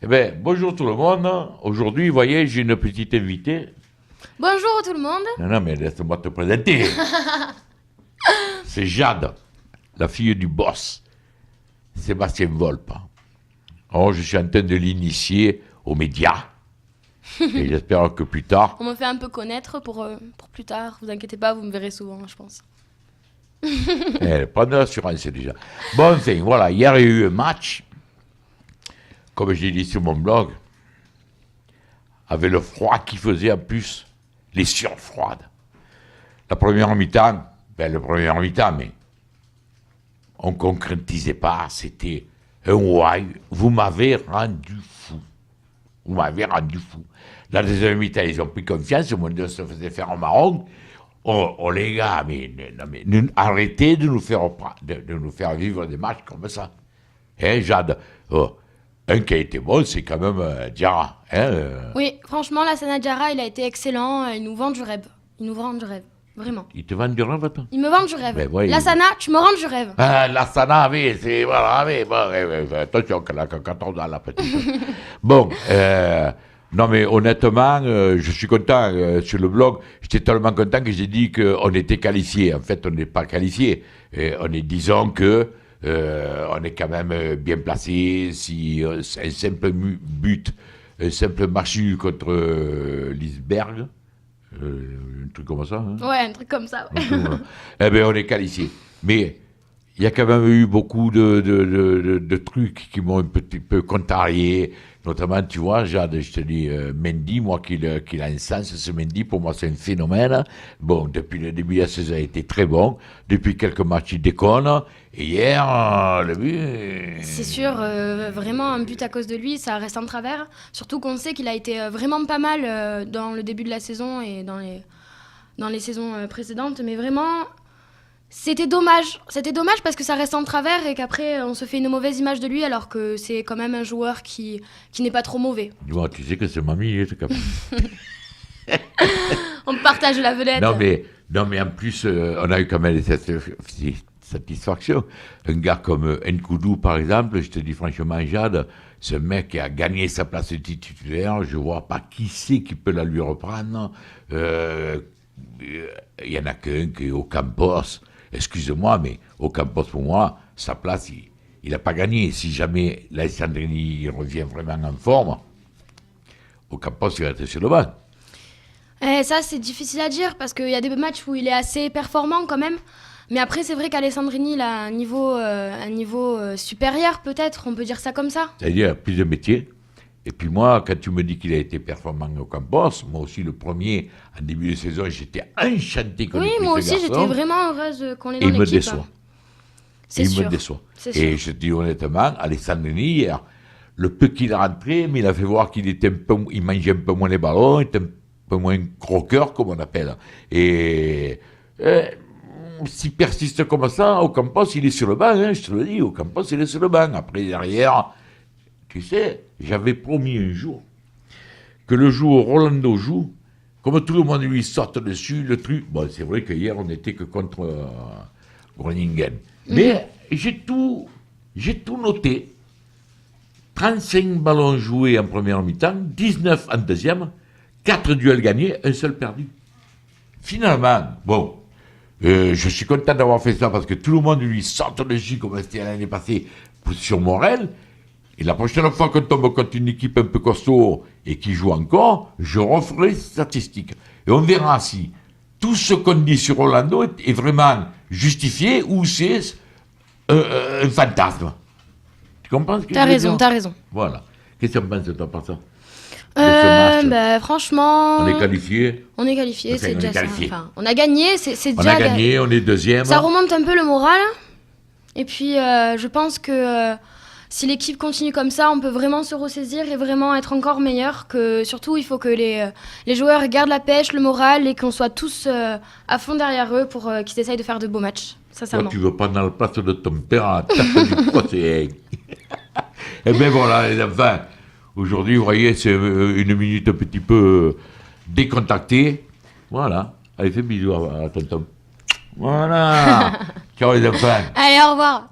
Eh bien, bonjour tout le monde. Aujourd'hui, vous voyez, j'ai une petite invitée. Bonjour tout le monde. Non, mais laisse-moi te présenter. C'est Jade, la fille du boss, Sébastien Volpe. Alors, je suis en train de l'initier aux médias. Et j'espère que plus tard... On me fait un peu connaître pour plus tard. Vous inquiétez pas, vous me verrez souvent, je pense. Prends de l'assurance déjà. Bon, enfin, voilà, hier il y a eu un match, comme je l'ai dit sur mon blog, avec le froid qui faisait en plus, les sueurs froides. La première mi-temps, mais on ne concrétisait pas, c'était un ouaille. Vous m'avez rendu fou. Vous m'avez rendu fou. La deuxième mi-temps, ils ont pris confiance, le monde se faisait faire un marron. Oh les gars, arrêtez de nous faire vivre des matchs comme ça. Hein, Jade? Un qui a été bon, c'est quand même Diarra. Oui, franchement, la Sana Diarra, il a été excellent. Il nous vend du rêve. Vraiment. Il te vend du rêve, toi? Il me vend du rêve. Ben, ouais, la Sana, tu me rends du rêve. La Sana, oui, c'est... Voilà, oui, bon, attention, quand on a la petite... Bon, non, mais honnêtement, je suis content. Sur le blog, j'étais tellement content que j'ai dit qu'on était qualifié. En fait, on n'est pas qualifié. Disons que on est quand même bien placé. Si c'est un simple but, un simple match nul contre Lisberg, un truc comme ça. Hein. Ouais, un truc comme ça. Ouais. Eh bien, on est qualifié. Mais il y a quand même eu beaucoup de trucs qui m'ont un petit peu contrarié. Notamment, tu vois, Jade, je te dis, Mendy, moi qui a un sens, ce Mendy, pour moi, c'est un phénomène. Bon, depuis le début de la saison, il a été très bon. Depuis quelques matchs, il déconne. Et hier, le but... C'est sûr, vraiment, un but à cause de lui, ça reste en travers. Surtout qu'on sait qu'il a été vraiment pas mal dans le début de la saison et dans les saisons précédentes. Mais vraiment... C'était dommage parce que ça reste en travers et qu'après on se fait une mauvaise image de lui alors que c'est quand même un joueur qui n'est pas trop mauvais. Dis-moi, tu sais que c'est mamie, ce cap. On partage la vedette. Non mais en plus, on a eu quand même cette satisfaction. Un gars comme Nkoudou, par exemple, je te dis franchement, Jade, ce mec qui a gagné sa place de titulaire, je vois pas qui c'est qui peut la lui reprendre. Il y en a qu'un qui est au Campos. Excusez-moi, mais au Campos, pour moi, sa place, il n'a pas gagné. Si jamais l'Alessandrini revient vraiment en forme, au Campos, il va être sur le banc. Ça, c'est difficile à dire parce qu'il y a des matchs où il est assez performant quand même. Mais après, c'est vrai qu'Alessandrini, il a un niveau supérieur, peut-être, on peut dire ça comme ça. C'est-à-dire plus de métier. Et puis moi, quand tu me dis qu'il a été performant au Campos, moi aussi le premier, en début de saison, j'étais enchanté qu'on ait pris ce garçon. Oui, moi aussi, j'étais vraiment heureuse qu'on l'ait dans l'équipe. Il me déçoit. C'est sûr. Il me déçoit. C'est Et sûr. je te dis honnêtement, Alessandrini, hier, le peu qu'il est rentré, mais il a fait voir qu'il était il mangeait un peu moins les ballons, il était un peu moins croqueur, comme on appelle. Et s'il persiste comme ça, au Campos, il est sur le banc, hein, je te le dis, au Campos, il est sur le banc. Après, derrière... Tu sais, j'avais promis un jour que le jour où Rolando joue, comme tout le monde lui saute dessus, le truc... Bon, c'est vrai qu'hier, on n'était que contre Groningen. Mais j'ai tout noté. 35 ballons joués en première mi-temps, 19 en deuxième, 4 duels gagnés, un seul perdu. Finalement, bon, je suis content d'avoir fait ça parce que tout le monde lui saute dessus comme c'était l'année passée sur Morel. Et la prochaine fois qu'on tombe contre une équipe un peu costaud et qui joue encore, je referai les statistiques. Et on verra si tout ce qu'on dit sur Orlando est vraiment justifié ou c'est un fantasme. Tu comprends ce que je veux dire? T'as raison. Voilà. Qu'est-ce que tu penses, toi, par ça? De ce match? Franchement... On est qualifié. Enfin, c'est on déjà est ça. qualifié. Enfin, on a gagné, c'est On déjà... a gagné, on est deuxième. Ça remonte un peu le moral. Et puis, je pense que... si l'équipe continue comme ça, on peut vraiment se ressaisir et vraiment être encore meilleur. Surtout, il faut que les joueurs gardent la pêche, le moral et qu'on soit tous à fond derrière eux pour qu'ils essayent de faire de beaux matchs. Sincèrement. Toi, tu veux prendre la place de ton père à taper du procès. Et bien voilà, les enfants. Aujourd'hui, vous voyez, c'est une minute un petit peu décontractée. Voilà. Allez, fais bisous à tonton. Voilà. Ciao les enfants. Allez, au revoir.